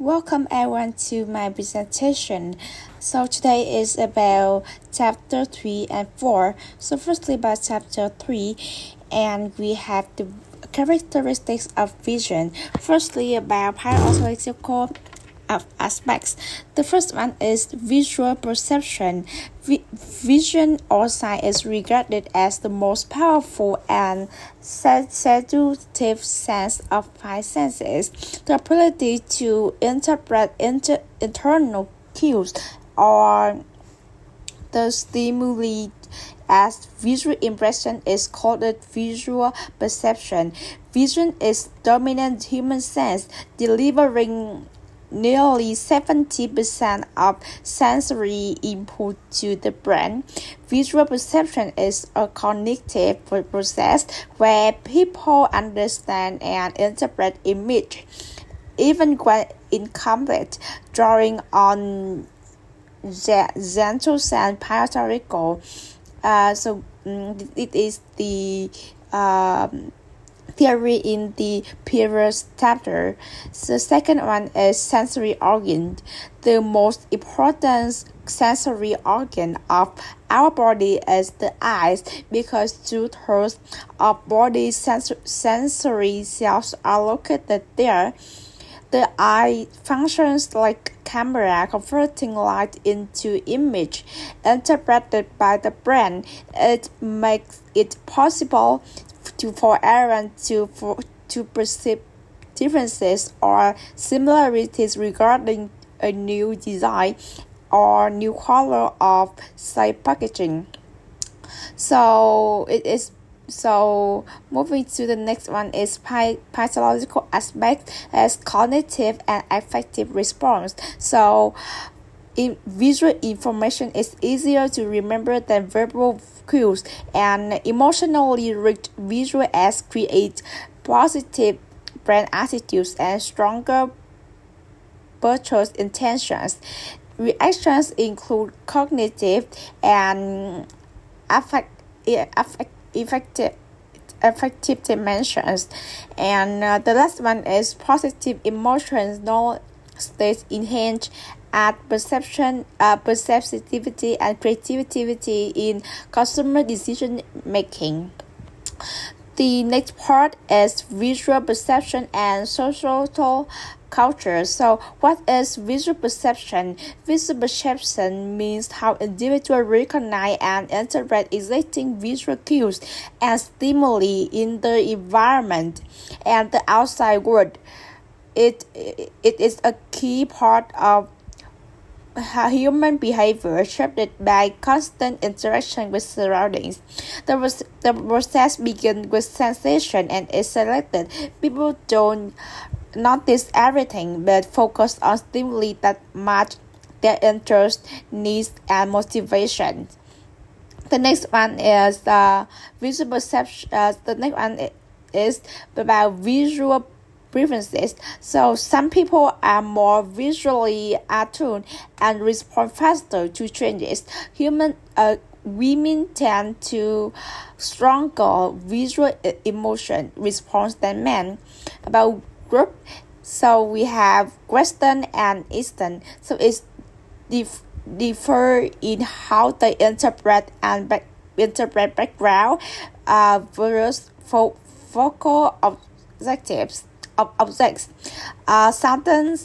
Welcome everyone to my presentation. So today is about chapter 3 and 4. So firstly about chapter 3, and we have the characteristics of vision. Firstly about biological aspects. The first one is visual perception. Vision or sight is regarded as the most powerful and seductive sense of five senses. The ability to interpret internal cues or the stimuli as visual impression is called visual perception. Vision is dominant human sense, delivering nearly 70% of sensory input to the brain. Visual perception is a cognitive process where people understand and interpret image, even when incomplete, drawing on Xanthos and Puerto it is the theory in the previous chapter. The second one is sensory organ. The most important sensory organ of our body is the eyes because 2/3 of body sensory cells are located there. The eye functions like a camera converting light into image interpreted by the brain. It makes it possible for everyone to perceive differences or similarities regarding a new design or new color of say packaging. So moving to the next one is pathological aspect as cognitive and affective response. So visual information is easier to remember than verbal cues, and emotionally rich visual aids create positive brain attitudes and stronger purchase intentions. Reactions include cognitive and affective dimensions, and the last one is positive emotional states enhance at perceptivity and creativity in consumer decision making. The next part is visual perception and social culture. So, what is visual perception? Visual perception means how individuals recognize and interpret existing visual cues and stimuli in the environment and the outside world. It is a key part of human behavior shaped by constant interaction with surroundings. The process begins with sensation and is selected. People don't notice everything but focus on stimuli that match their interests, needs, and motivation. The next one is visual perception. The next one is about visual preferences. So some people are more visually attuned and respond faster to changes. Women tend to stronger visual emotion response than men. About group, so we have Western and Eastern. So it's differ in how they interpret background versus focal objectives of objects. Southern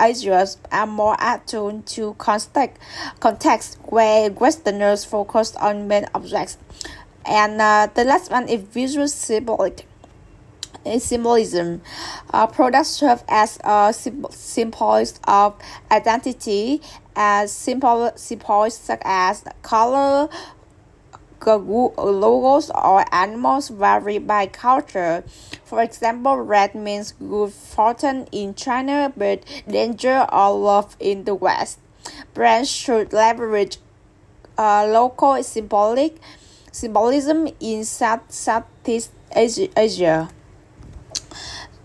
Asians are more attuned to context where Westerners focus on main objects. And the last one is visual symbolism. Products serve as symbols of identity, as symbols such as color, logos, or animals vary by culture. For example, red means good fortune in China but danger or love in the West. Brands should leverage local symbolism in Southeast Asia.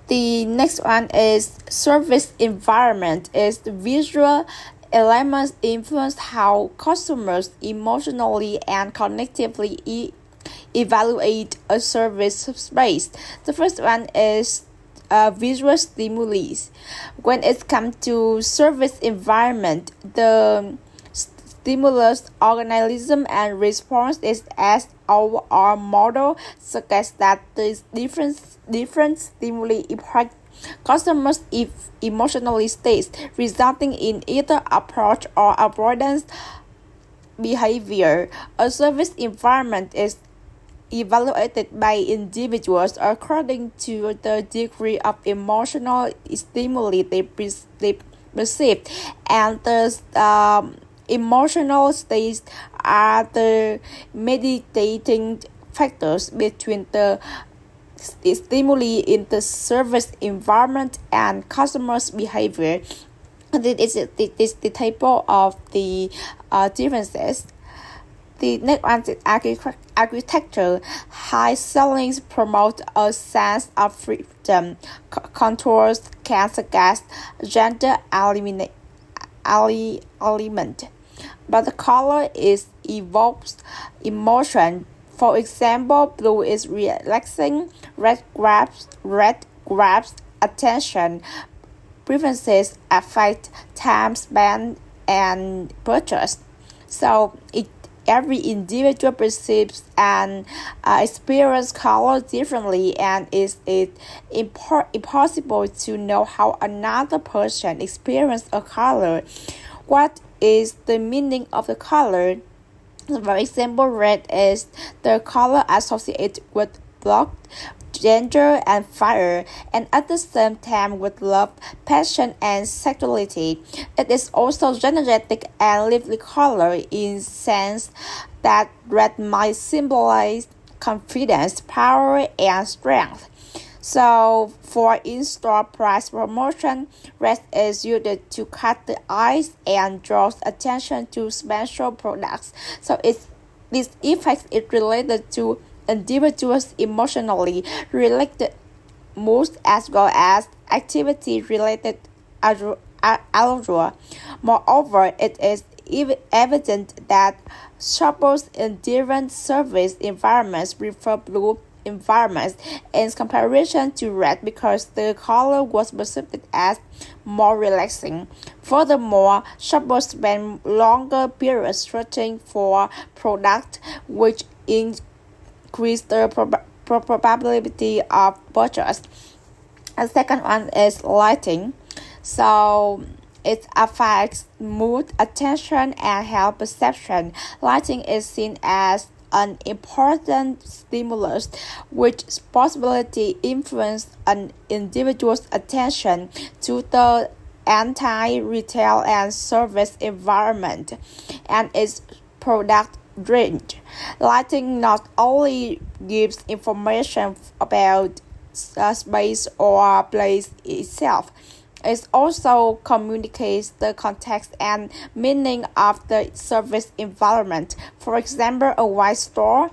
The next one is service environment. Is the visual elements influence how customers emotionally and cognitively evaluate a service space. The first one is visual stimuli. When it comes to service environment, the stimulus organism and response is as our model suggests that the different stimuli impact customers' emotionally states, resulting in either approach or avoidance behavior. A service environment is evaluated by individuals according to the degree of emotional stimuli they perceive, and the emotional states are the mediating factors between the stimuli in the service environment and customers' behavior. This is the table of the differences. The next one is architecture. High ceilings promote a sense of freedom. Contours can suggest gender element, but the color evokes emotion. For example, blue is relaxing, red grabs attention. Preferences affect time spent and purchase. So every individual perceives and experiences color differently, and it's impossible to know how another person experiences a color. What is the meaning of the color? For example, red is the color associated with blood, danger, and fire, and at the same time with love, passion, and sexuality. It is also energetic and lively color in sense that red might symbolize confidence, power, and strength. So for in-store price promotion, red is used to cut the eyes and draws attention to special products. So this effect is related to individuals' emotionally related moods as well as activity-related allure. Moreover, it is evident that shoppers in different service environments prefer blue environments in comparison to red because the color was perceived as more relaxing. Furthermore, shoppers spend longer periods searching for products, which increase the probability of purchase. The second one is lighting. So it affects mood, attention, and health perception. Lighting is seen as an important stimulus which possibility influence an individual's attention to the anti-retail and service environment and its product range. Lighting not only gives information about space or place itself, it also communicates the context and meaning of the service environment. For example, a wine store,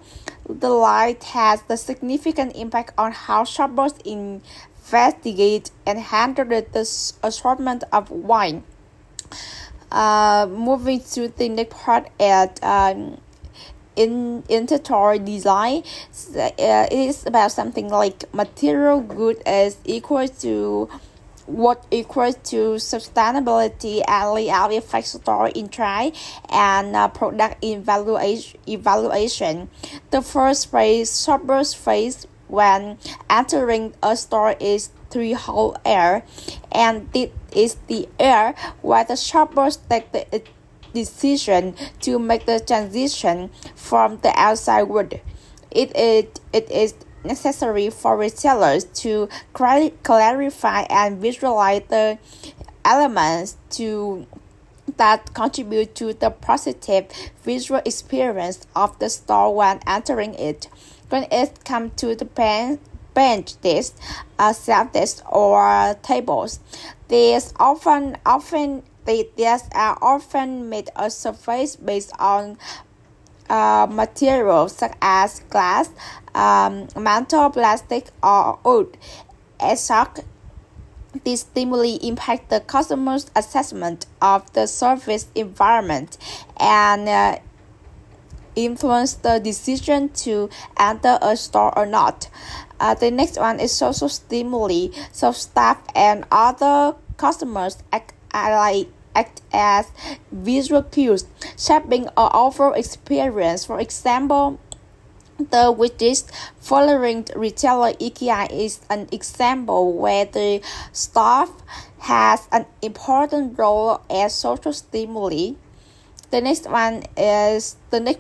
the light has a significant impact on how shoppers investigate and handle the assortment of wine. Moving to the next part at in interior design, it is about something like material good is equal to what equals to sustainability and layout effect store insight and product evaluation. The first phase shoppers face when entering a store is threshold air, and this is the air where the shoppers take the decision to make the transition from the outside world. It is necessary for retailers to clarify and visualize the elements that contribute to the positive visual experience of the store when entering it. When it comes to the bench desk, self-desk, or tables, these are often made a surface based on materials such as glass, metal, plastic, or wood. As such, these stimuli impact the customer's assessment of the service environment and influence the decision to enter a store or not. The next one is social stimuli. So staff and other customers act as visual cues, shaping our overall experience. For example, the widgets following retailer IKEA is an example where the staff has an important role as social stimuli. The next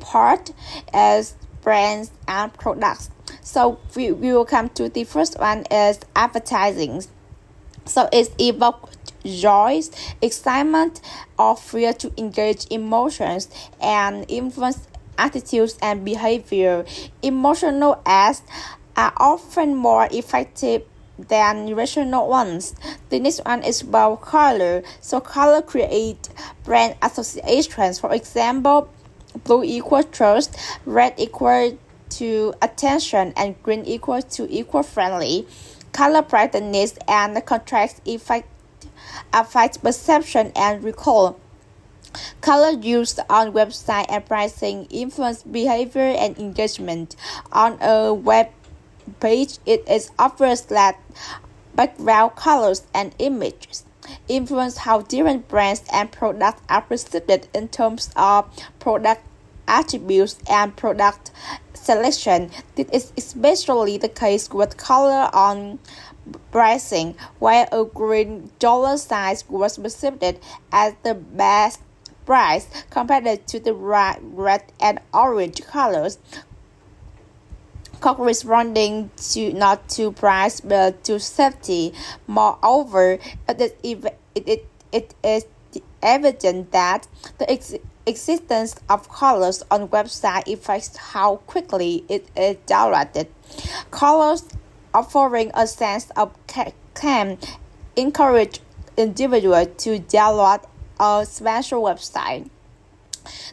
part is brands and products. So we will come to the first one is advertising. So it evokes joy, excitement, or fear to engage emotions and influence attitudes and behavior. Emotional ads are often more effective than rational ones. The next one is about color. So color create brand associations. For example, blue equals trust, red equals to attention, and green equals to eco-friendly. Color brightness and contrast affect perception and recall. Color used on website and pricing influence behavior and engagement. On a web page, it is obvious that background colors and images influence how different brands and products are perceived in terms of product attributes and product selection. This is especially the case with color on pricing, where a green dollar sign was perceived as the best price compared to the red and orange colors, corresponding to not to price but to safety. Moreover, it is evident that the existence of colors on website affects how quickly it is downloaded. Colors offering a sense of can encourage individuals to download a special website.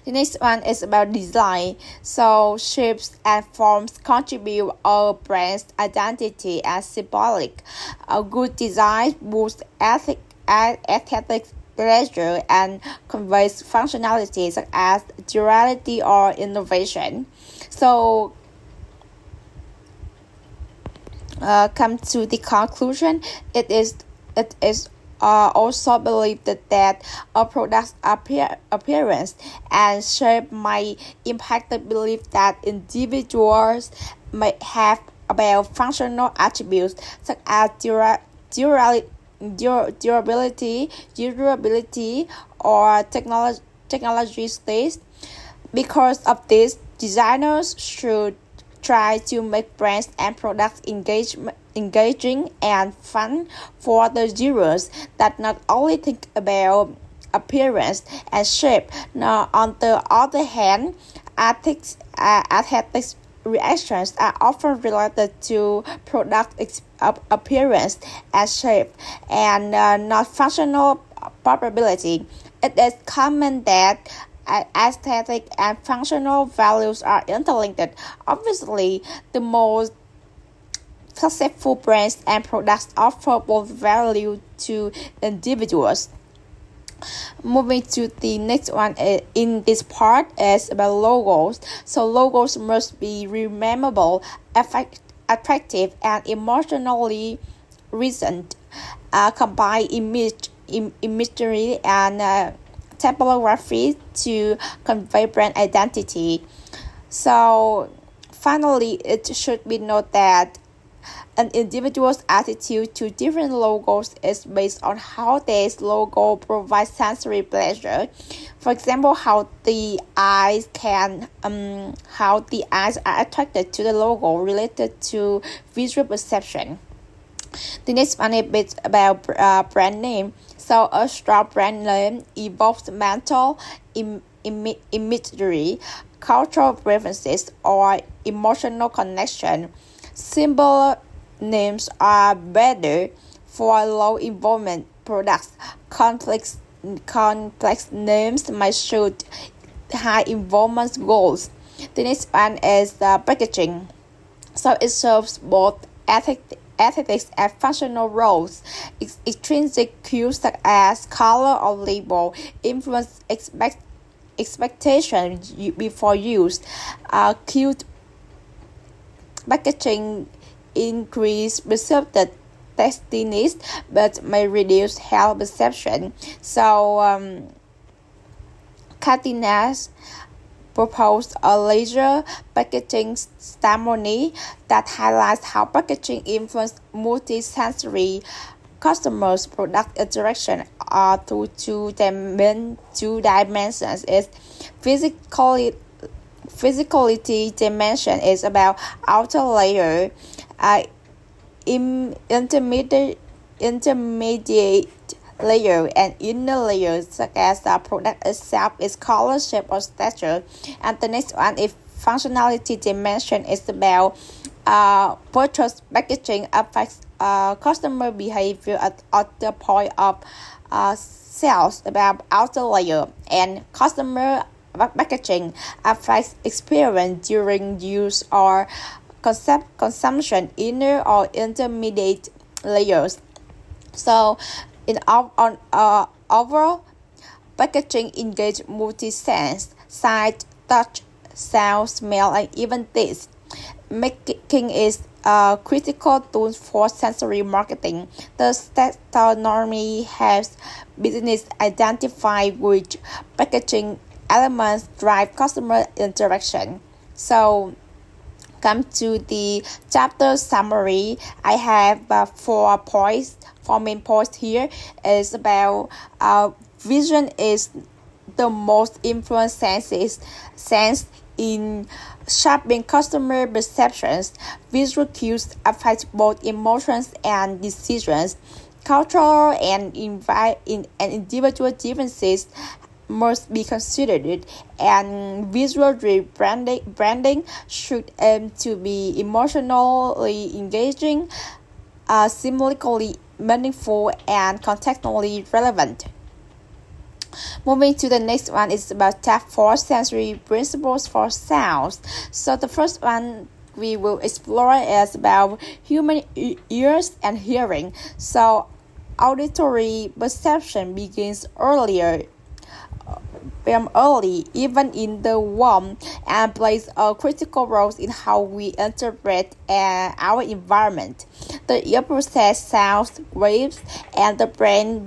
The next one is about design. So shapes and forms contribute a brand's identity as symbolic. A good design boosts aesthetic pleasure and conveys functionality such as durability or innovation. So come to the conclusion, it is also believed that a product's appearance and shape might impact the belief that individuals may have about functional attributes such as durability, or technology status. Because of this, designers should try to make brands and products engaging and fun for the users that not only think about appearance and shape. Now, on the other hand, aesthetic reactions are often related to product appearance and shape and not functional probability. It is common that aesthetic and functional values are interlinked. Obviously, the most successful brands and products offer both value to individuals. Moving to the next one in this part is about logos. So logos must be memorable, attractive, and emotionally recent. Combine imagery and typography to convey brand identity. So finally, it should be noted that an individual's attitude to different logos is based on how this logo provides sensory pleasure. For example, how the eyes are attracted to the logo related to visual perception. The next one is about brand name. So a strong brand name evokes mental imagery, cultural preferences, or emotional connection. Simple names are better for low involvement products. Complex names might suit high involvement goals. The next one is packaging. So it serves both aesthetics and functional roles. Extrinsic cues such as color or label influence expectation before use. Cute packaging increase perceived tastiness but may reduce health perception. So, Cardenas proposed a laser packaging ceremony that highlights how packaging influences multi-sensory customers' product interaction to two dimensions. Is physically physicality dimension is about outer layer, uh, intermediate layer, and inner layers such as the product itself, its color, shape, or texture. And the next one is functionality dimension is about purchase packaging affects customer behavior at the point of sales about outer layer, and customer packaging affects experience during use or consumption inner or intermediate layers. So overall, packaging engage multi-sense, sight, touch, sound, smell, and even taste. Making is a critical tool for sensory marketing. The taxonomy helps business identify which packaging elements drive customer interaction. So, come to the chapter summary. I have 4 points. 4 main points here is about vision is the most influential sense in shaping customer perceptions. Visual cues affect both emotions and decisions. Cultural and individual differences must be considered, and visual branding should aim to be emotionally engaging, symbolically meaningful, and contextually relevant. Moving to the next one is about Chap 4 sensory principles for sounds. So the first one we will explore is about human ears and hearing. So auditory perception begins early, even in the womb, and plays a critical role in how we interpret our environment. The ear processes sound waves, and the brain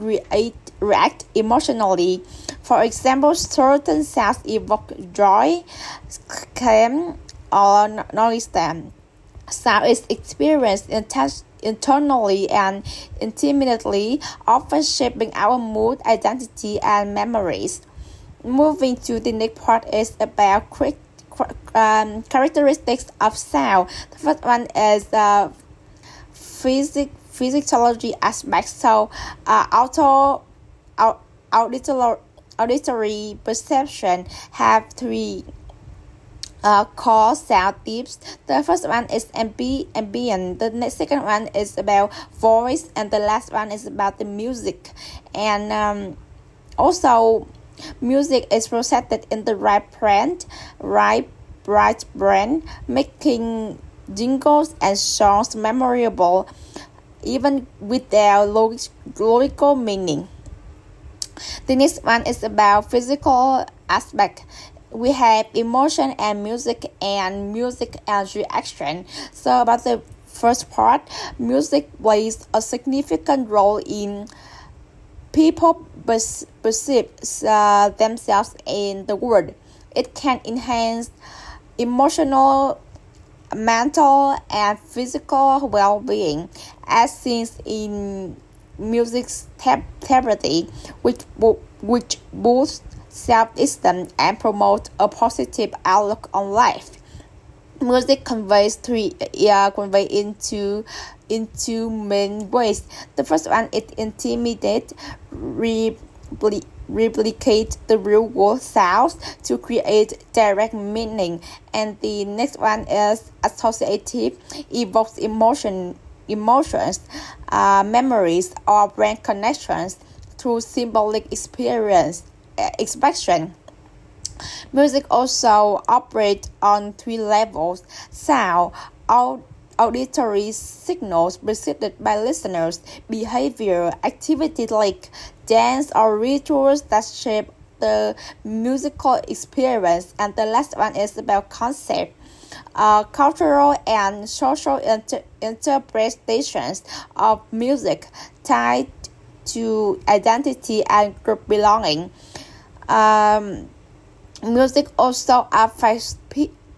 react emotionally. For example, certain sounds evoke joy, calm, or noise. Sound is experienced internally and intimately, often shaping our mood, identity, and memories. Moving to the next part is about characteristics of sound. The first one is physiology aspects. So, auditory perception have 3 core sound types. The first one is ambient. The second one is about voice, and the last one is about the music. And also, music is processed in the right brain, making jingles and songs memorable, even with their logical meaning. The next one is about physical aspect. We have emotion and music as reaction. So about the first part, music plays a significant role in people perceive themselves in the world. It can enhance emotional, mental, and physical well-being, as seen in music's therapy, which boosts self-esteem and promotes a positive outlook on life. Music conveys into main ways. The first one is intimidate, replicate the real world sounds to create direct meaning, and the next one is associative, evokes emotions, memories, or brain connections through symbolic expression. Music also operates on 3 levels: sound, auditory signals perceived by listeners, behavior, activities like dance or rituals that shape the musical experience. And the last one is about concept. Cultural and social interpretations of music tied to identity and group belonging. Um, Music also affects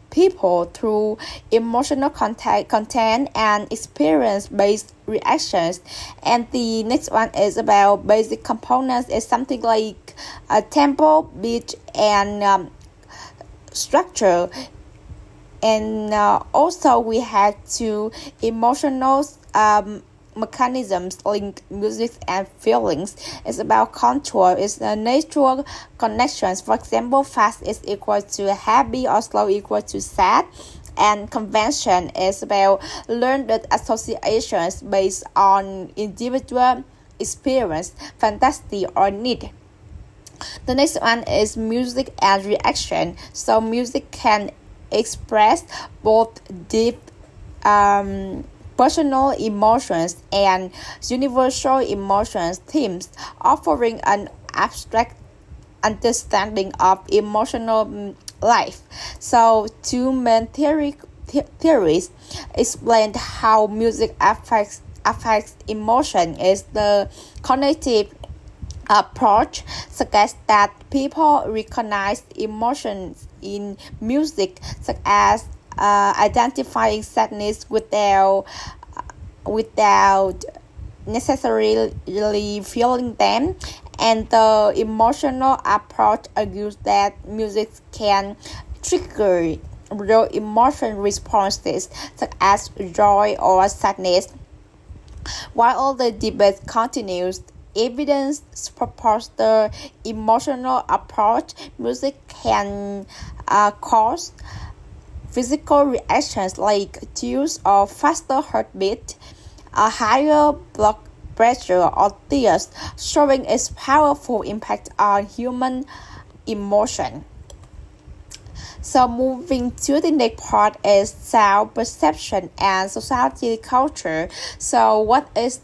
people through emotional content and experience-based reactions. And the next one is about basic components. It's something like a tempo, beat, and structure. And also we had two emotional mechanisms link music and feelings. It's about contour. It's the natural connections. For example, fast is equal to happy or slow equal to sad. And convention is about learned associations based on individual experience, fantasy, or need. The next one is music and reaction. So music can express both deep personal emotions and universal emotions themes, offering an abstract understanding of emotional life. So two main theories explain how music affects emotion. Is the cognitive approach suggests that people recognize emotions in music, such as identifying sadness without necessarily feeling them. And the emotional approach argues that music can trigger real emotion responses such as joy or sadness. While the debate continues, evidence supports the emotional approach. Music can cause physical reactions like chills or faster heartbeat, a higher blood pressure, or tears, showing its powerful impact on human emotion. So moving to the next part is sound perception and society culture. So what is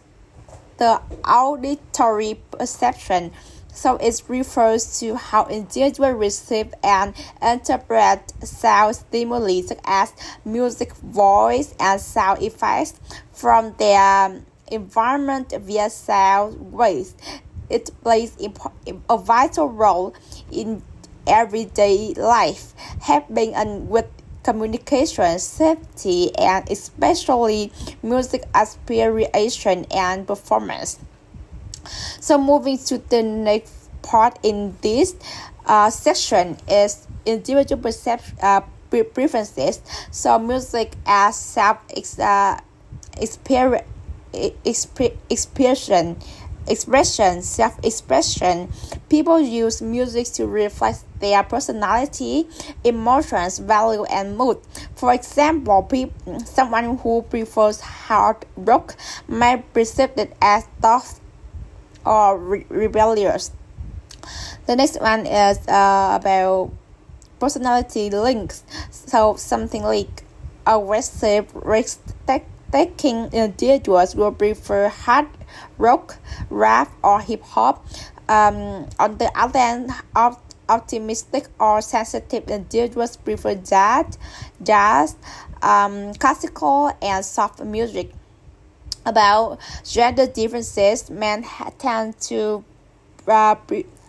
the auditory perception? So it refers to how individuals receive and interpret sound stimuli such as music, voice, and sound effects from their environment via sound waves. It plays a vital role in everyday life, helping with communication, safety, and especially music aspiration and performance. So moving to the next part in this section is individual preferences. So music as expression, self-expression. People use music to reflect their personality, emotions, value, and mood. For example, someone who prefers hard rock might perceive it as tough or rebellious. The next one is about personality links. So something like aggressive, risk-taking individuals will prefer hard rock, rap, or hip hop. On the other hand, optimistic or sensitive individuals prefer jazz, classical, and soft music. About gender differences, men tend to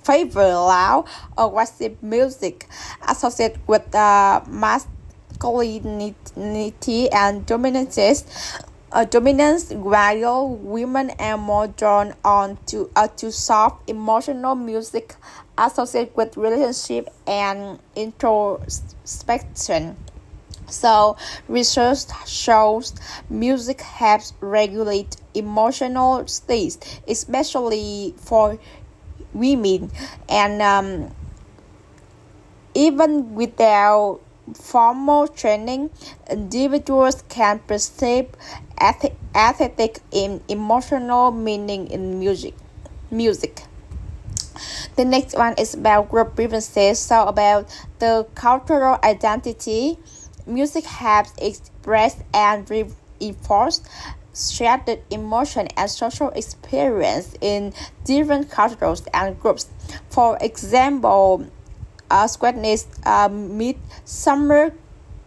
favor loud, aggressive music associated with masculinity and dominance, while women are more drawn on to soft, emotional music associated with relationship and introspection. So research shows music helps regulate emotional states, especially for women, and even without formal training, individuals can perceive aesthetic and emotional meaning in music. The next one is about group preferences. So about the cultural identity, music helps express and reinforce shared emotion and social experience in different cultures and groups. For example, Squadness midsummer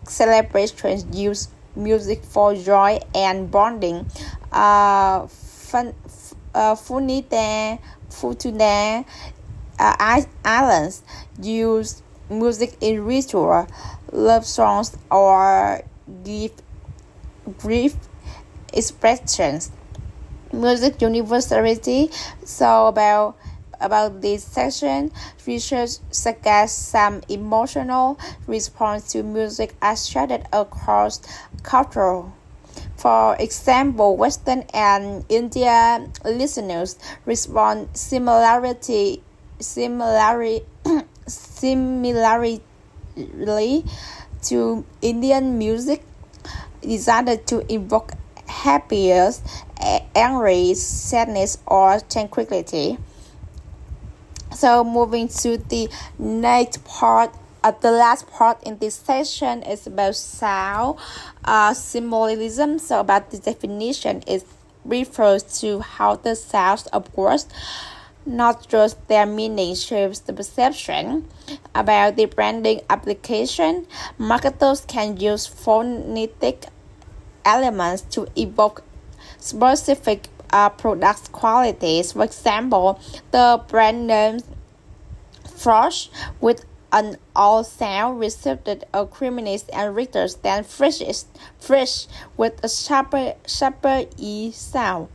celebrations use music for joy and bonding. Futuna Islands use music in ritual, love songs, or grief expressions. Music universality. So about this section, research suggests some emotional response to music are shared across cultures. For example, Western and India listeners respond similarly to Indian music designed to evoke happiness, anger, sadness, or tranquility. So moving to the next part, the last part in this session is about sound symbolism. So about the definition, it refers to how the sounds of words, not just their meaning, shapes the perception. About the branding application, marketers can use phonetic elements to evoke specific product qualities. For example, the brand name Frosh with an all sound received a creaminess and richer than fresh with a sharper e sound.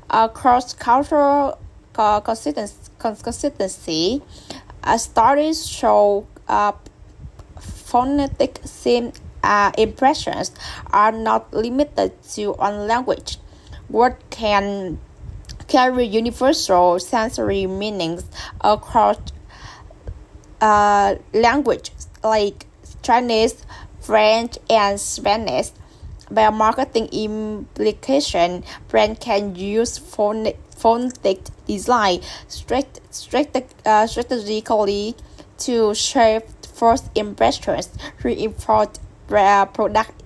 Cross-cultural consistency studies show phonetic impressions are not limited to one language. Words can carry universal sensory meanings across languages like Chinese, French, and Spanish. By marketing implication, brand can use phonetic design strategically to shape first impressions, reinforce product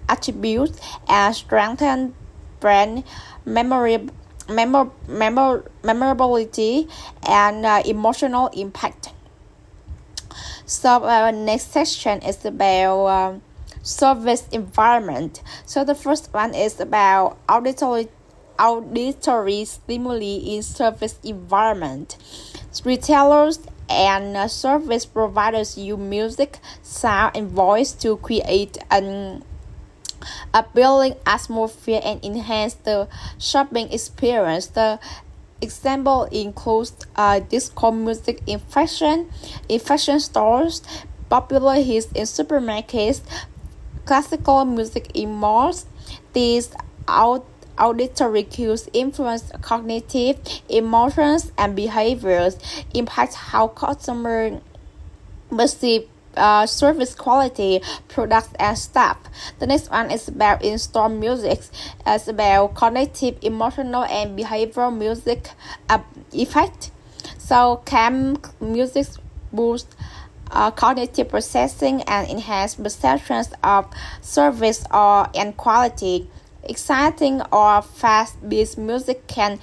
attributes, and strengthen brand memorability and emotional impact. So our next section is about service environment. So the first one is about auditory stimuli in service environment. Retailers and service providers use music, sound, and voice to create an appealing atmosphere and enhance the shopping experience. The example includes disco music in fashion stores, popular hits in supermarkets, classical music in malls. These auditory cues influence cognitive, emotions, and behaviors, impact how customers perceive service quality, products, and staff. The next one is about in-store music. It's about cognitive, emotional, and behavioral music effect. So calm music boosts cognitive processing and enhance perceptions of service and quality. Exciting or fast-paced music can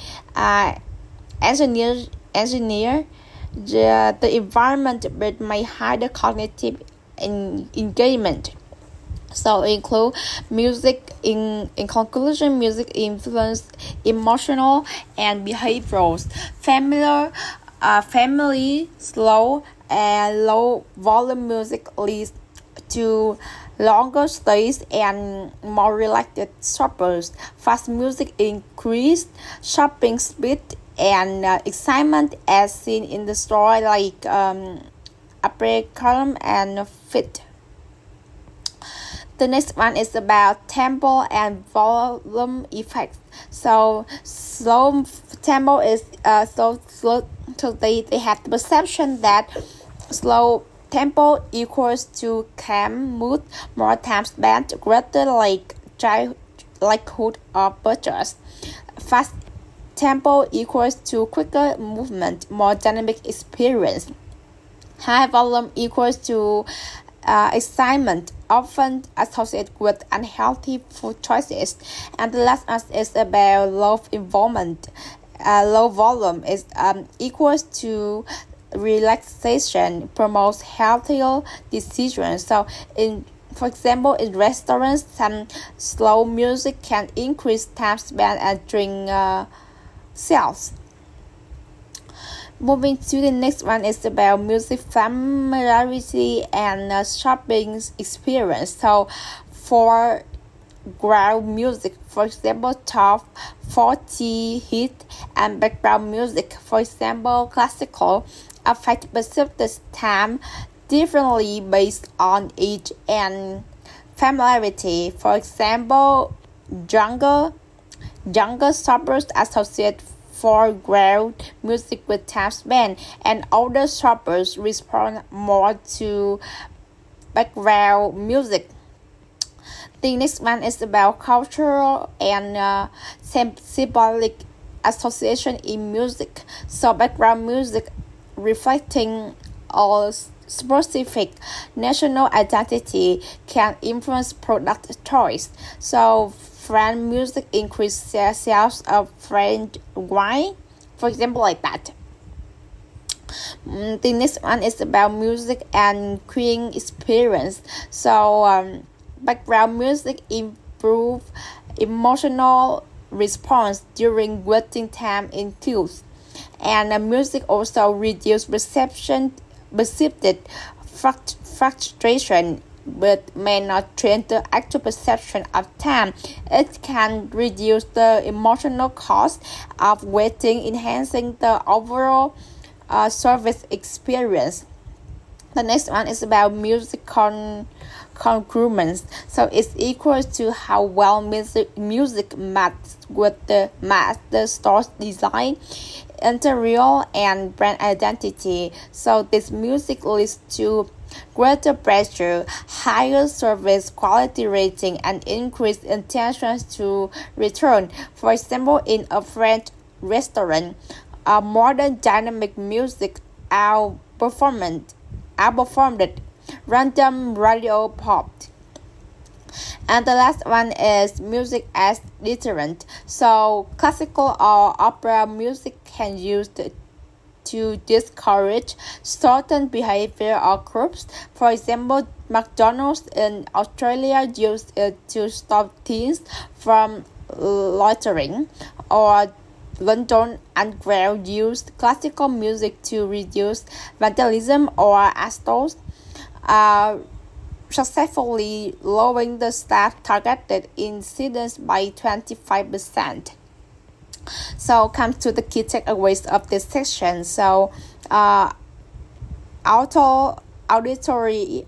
engineer the environment but may hide the cognitive engagement. So include music in conclusion, music influence emotional and behavioral. Family slow and low volume music leads to longer stays and more relaxed shoppers. Fast music increased shopping speed and excitement as seen in the store like Column and Fit. The next one is about tempo and volume effects. So slow tempo is so slow. So they have the perception that slow tempo equals to calm mood, more time spent, greater likelihood of purchase. Fast tempo equals to quicker movement, more dynamic experience. High volume equals to excitement often associated with unhealthy food choices. And the last one is about low involvement. Low volume is equals to relaxation, promotes healthier decisions. So for example, in restaurants, some slow music can increase time spent and drink sales. Moving to the next one is about music familiarity and shopping experience. So for ground music, for example, top 40 hit and background music, for example, classical, affect specific time differently based on age and familiarity. For example, younger shoppers associate foreground music with time spent, and older shoppers respond more to background music. The next one is about cultural and symbolic association in music. So background music reflecting a specific national identity can influence product choice. So French music increase sales of French wine, for example, like that. The next one is about music and queuing experience. So background music improve emotional response during waiting time in queues, and music also reduce perceived frustration, but may not change the actual perception of time. It can reduce the emotional cost of waiting, enhancing the overall service experience. The next one is about music congruence. So it's equal to how well music matches with the store's design, interior, and brand identity. So this music leads to greater pressure, higher service quality rating, and increased intentions to return. For example, in a French restaurant, modern dynamic music outperformed random radio pop. And the last one is music as deterrent. So classical or opera music can use to discourage certain behavior or groups. For example, McDonald's in Australia used it to stop teens from loitering, or London Underground used classical music to reduce vandalism or assaults, successfully lowering the staff targeted incidents by 25%. So comes to the key takeaways of this section. So auditory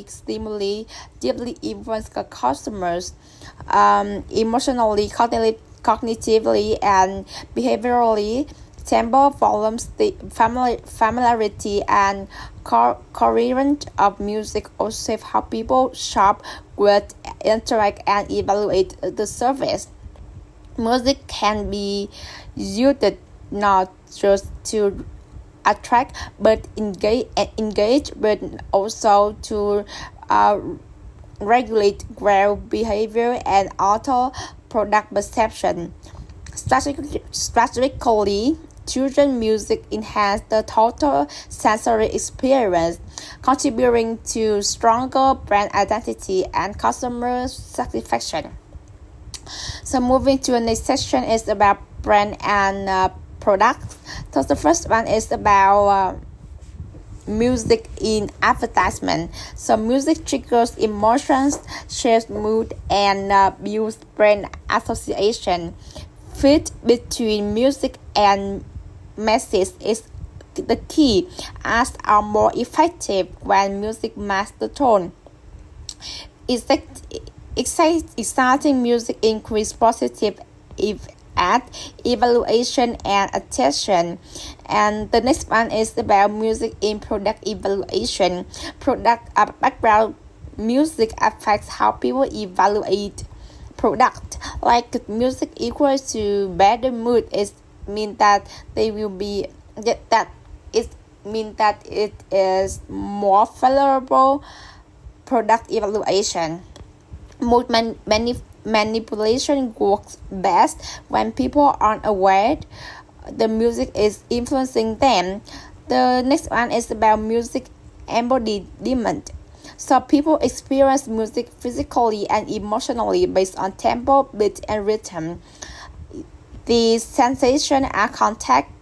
stimuli deeply influence the customers emotionally, cognitively, and behaviorally. Tempo, volume, familiarity, and coherence of music also shape how people shop, grade, interact, and evaluate the service. Music can be used not just to attract but engage, but also to regulate growth behavior and alter product perception. Strategically, children music enhance the total sensory experience, contributing to stronger brand identity and customer satisfaction. So moving to the next section is about brand and products. So the first one is about music in advertisement. So music triggers emotions, shares mood, and builds brand association. Fit between music and message is the key. Ads are more effective when music matches the tone. Exciting music increase positive ad evaluation and attention. And the next one is about music in product evaluation. Product background music affects how people evaluate product. Like music equals to better mood, it means that they will be that it means that it is more favorable product evaluation. Mood manipulation works best when people aren't aware the music is influencing them. The next one is about music embodiment. So people experience music physically and emotionally based on tempo, beat, and rhythm. The sensations are context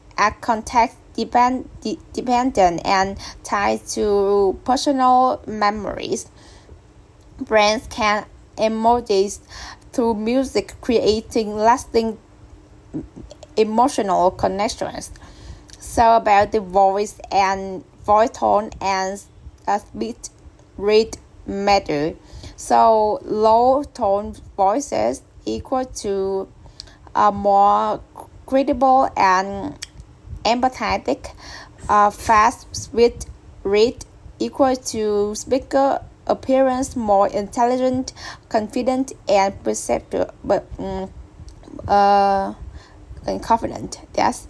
dependent and tied to personal memories. Brands can embody through music, creating lasting emotional connections. So about the voice tone and beat rate matter. So low tone voices equal to a more credible and empathetic. Fast sweet rate equal to speaker appearance more intelligent, confident, and perceptive, and confident. Yes.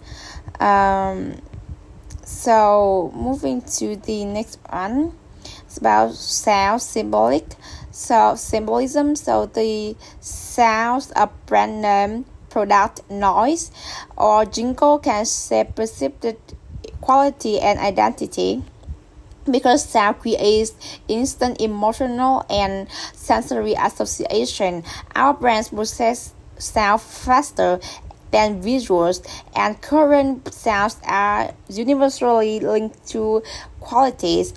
So moving to the next one, it's about sound symbolism. So the sounds of brand name, product, noise, or jingle can shape perceived quality and identity. Because sound creates instant emotional and sensory association, our brains process sound faster than visuals, and current sounds are universally linked to qualities.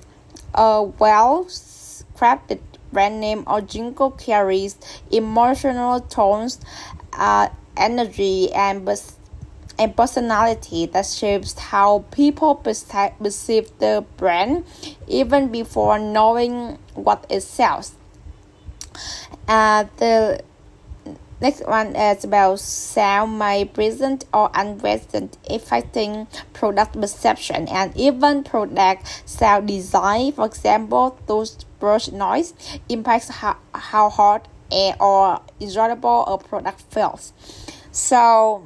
A well-crafted brand name or jingle carries emotional tones, energy, and personality that shapes how people perceive the brand even before knowing what it sells. The next one is about sound may present or unpleasant, affecting product perception and even product sound design. For example, toothbrush noise impacts how hot or enjoyable a product feels. So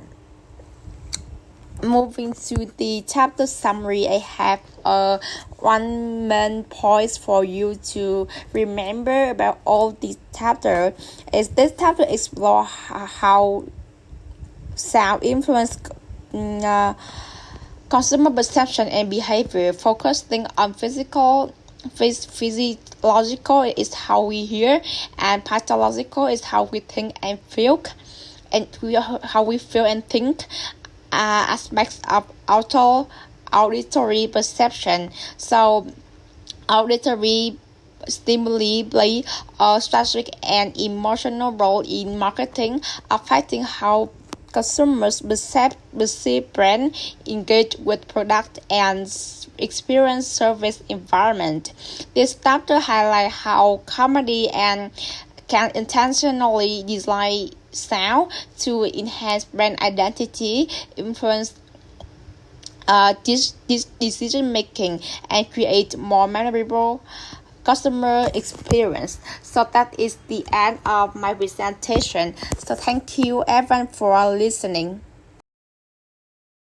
moving to the chapter summary, I have one main point for you to remember about all these chapter. Is this chapter explore how sound influence consumer perception and behavior, focusing on physiological is how we hear, and pathological is how we think and feel, and how we feel and think. Aspects of auditory perception. So auditory stimuli play a strategic and emotional role in marketing, affecting how consumers perceive brand, engage with product, and experience service environment. This chapter highlights how comedy and can intentionally design sound to enhance brand identity, influence this decision making, and create more memorable customer experience. So that is the end of my presentation. So thank you everyone for listening.